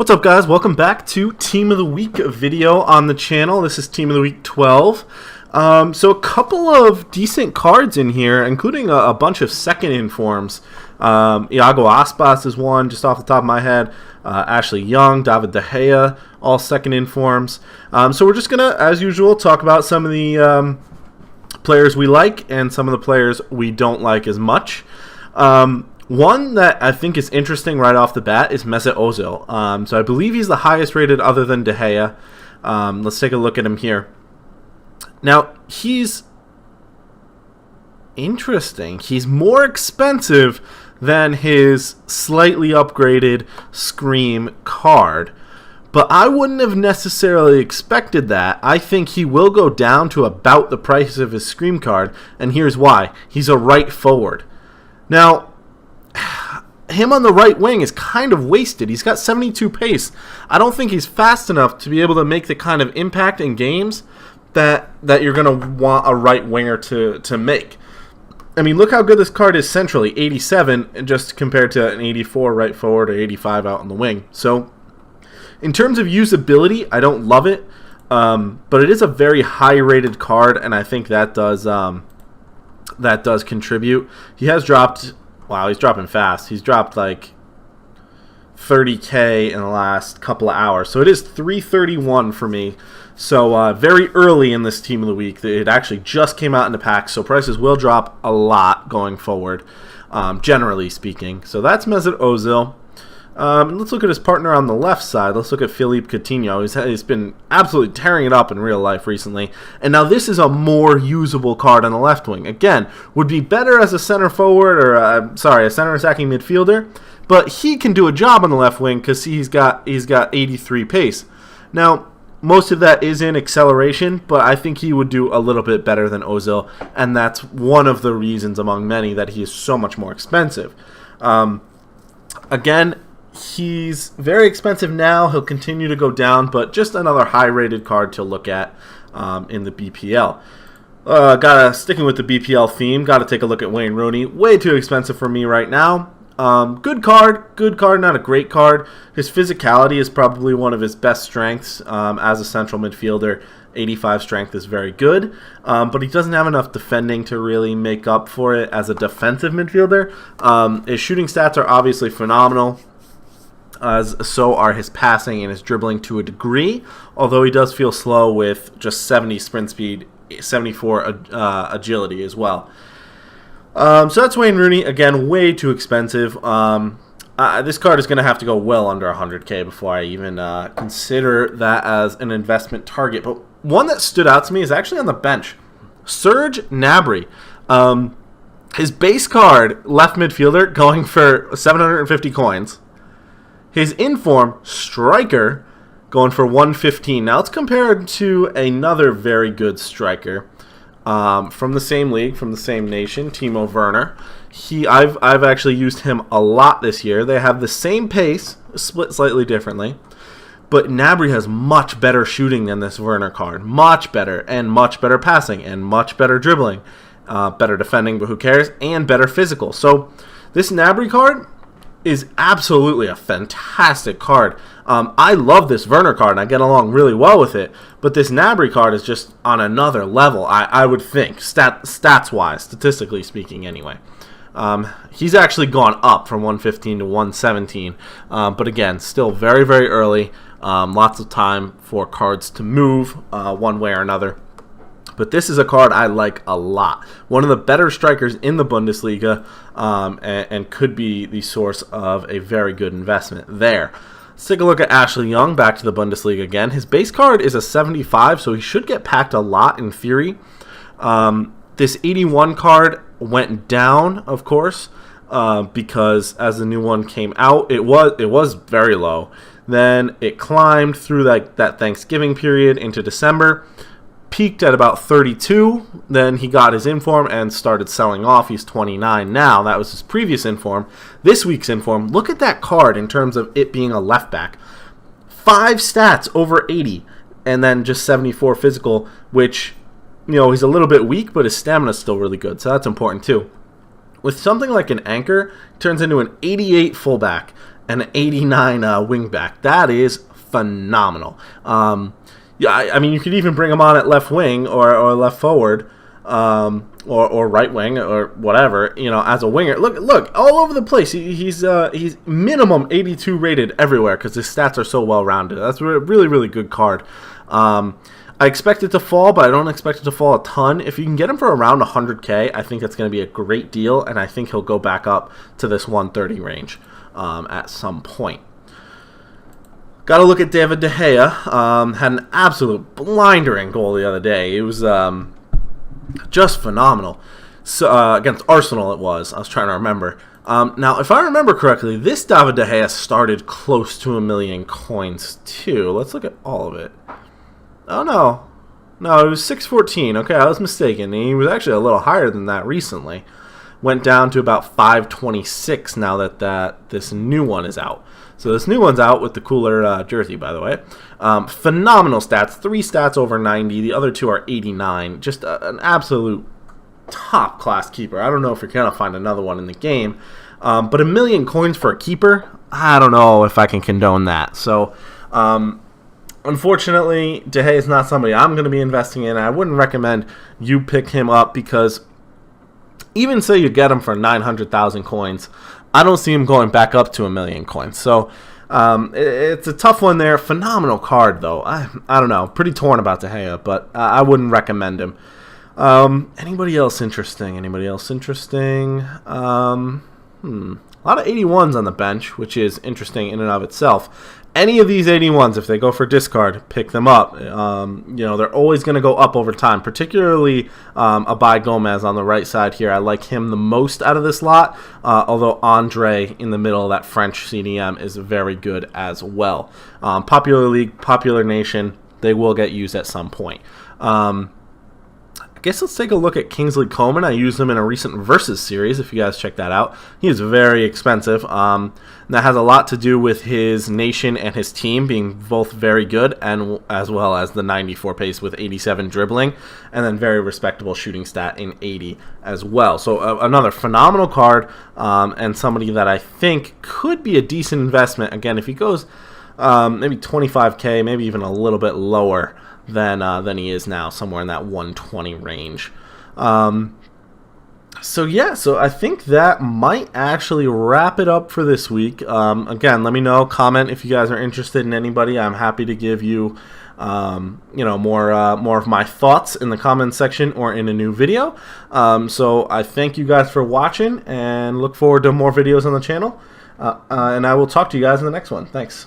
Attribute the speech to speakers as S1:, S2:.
S1: What's up, guys? Welcome back to Team of the Week video on the channel. This is Team of the Week 12. So a couple of decent cards in here, including a bunch of second informs. Iago Aspas is one, just off the top of my head. Ashley Young, David De Gea, all second informs. So we're just going to, as usual, talk about some of the players we like and some of the players we don't like as much. One that I think is interesting right off the bat is Mesut Ozil. So I believe he's the highest rated other than De Gea. Let's take a look at him here. Now, he's interesting. He's more expensive than his slightly upgraded Scream card. But I wouldn't have necessarily expected that. I think he will go down to about the price of his Scream card, and here's why. He's a right forward. Now, him on the right wing is kind of wasted. He's got 72 pace. I don't think he's fast enough to be able to make the kind of impact in games that you're going to want a right winger to make. I mean, look how good this card is centrally, 87, just compared to an 84 right forward or 85 out on the wing. So, in terms of usability, I don't love it, but it is a very high-rated card, and I think that does contribute. He has dropped. Wow, he's dropping fast. He's dropped like 30K in the last couple of hours. So it is 331 for me. So very early in this Team of the Week. It actually just came out in the pack, so prices will drop a lot going forward, generally speaking. So that's Mesut Ozil. Let's look at his partner on the left side. Let's look at Philippe Coutinho. He's been absolutely tearing it up in real life recently. And now this is a more usable card on the left wing. Again, would be better as a center forward or, a center attacking midfielder. But he can do a job on the left wing because he's got 83 pace. Now, most of that is in acceleration, but I think he would do a little bit better than Ozil. And that's one of the reasons among many that he is so much more expensive. Again, he's very expensive now. He'll continue to go down, but just another high-rated card to look at in the BPL. Sticking with the BPL theme, got to take a look at Wayne Rooney. Way too expensive for me right now. Good card, not a great card. His physicality is probably one of his best strengths as a central midfielder. 85 strength is very good, but he doesn't have enough defending to really make up for it as a defensive midfielder. His shooting stats are obviously phenomenal. So are his passing and his dribbling to a degree, although he does feel slow with just 70 sprint speed, 74 agility as well. So that's Wayne Rooney. Again, way too expensive. This card is going to have to go well under 100K before I even consider that as an investment target. But one that stood out to me is actually on the bench. Serge Gnabry. His base card, left midfielder, going for 750 coins. His inform, striker, going for 115. Now, it's compared to another very good striker from the same league, from the same nation, Timo Werner. I've actually used him a lot this year. They have the same pace, split slightly differently, but Gnabry has much better shooting than this Werner card. Much better, and much better passing, and much better dribbling. Better defending, but who cares, and better physical. So, this Gnabry card is absolutely a fantastic card. I love this Werner card, and I get along really well with it, but this Gnabry card is just on another level, I would think, stats-wise, statistically speaking anyway. He's actually gone up from 115 to 117, but again, still very, very early. Lots of time for cards to move one way or another. But this is a card I like a lot. One of the better strikers in the Bundesliga, and could be the source of a very good investment there. Let's take a look at Ashley Young, back to the Bundesliga again. His base card is a 75, so he should get packed a lot in theory. This 81 card went down, of course, because as the new one came out, it was very low. Then it climbed through that Thanksgiving period into December. Peaked at about 32, then he got his inform and started selling off. He's 29 now. That was his previous inform. This week's inform, look at that card in terms of it being a left back. 5 stats over 80, and then just 74 physical, which, he's a little bit weak, but his stamina is still really good, so that's important too. with something like an anchor, turns into an 88 fullback and an 89 wingback. That is phenomenal. Yeah, I mean, you could even bring him on at left wing or left forward, or right wing or whatever, you know, as a winger. Look, all over the place. He's minimum 82 rated everywhere because his stats are so well rounded. That's a really, really good card. I expect it to fall, but I don't expect it to fall a ton. If you can get him for around 100K, I think that's going to be a great deal, and I think he'll go back up to this 130 range at some point. Got to look at David De Gea. Had an absolute blindering goal the other day. It was just phenomenal. So against Arsenal it was. I was trying to remember. Now, if I remember correctly, this David De Gea started close to 1 million coins too. Let's look at all of it. Oh, no. No, it was 614. Okay, I was mistaken. He was actually a little higher than that recently. Went down to about 526 now that this new one is out. So this new one's out with the cooler jersey, by the way. Phenomenal stats. 3 stats over 90. The other 2 are 89. Just an absolute top-class keeper. I don't know if you're going to find another one in the game. But 1 million coins for a keeper, I don't know if I can condone that. So, unfortunately, De Gea is not somebody I'm going to be investing in. I wouldn't recommend you pick him up because even say you get him for 900,000 coins, I don't see him going back up to 1 million coins. So it's a tough one there. Phenomenal card, though. I don't know. Pretty torn about De Gea, but I wouldn't recommend him. Anybody else interesting? A lot of 81s on the bench, which is interesting in and of itself. Any of these 81s, if they go for discard, pick them up. You know, they're always going to go up over time, particularly Abai Gomez on the right side here. I like him the most out of this lot, although Andre in the middle, that French CDM, is very good as well. Popular League, Popular Nation, they will get used at some point. I guess let's take a look at Kingsley Coman. I used him in a recent Versus series, if you guys check that out. He is very expensive. And that has a lot to do with his nation and his team being both very good, and as well as the 94 pace with 87 dribbling, and then very respectable shooting stat in 80 as well. So another phenomenal card, and somebody that I think could be a decent investment. Again, if he goes maybe 25K, maybe even a little bit lower than he is now, somewhere in that 120 range. So I think that might actually wrap it up for this week. Again, let me know, comment if you guys are interested in anybody. I'm happy to give you more of my thoughts in the comments section or in a new video. So I thank you guys for watching and look forward to more videos on the channel. And I will talk to you guys in the next one. Thanks.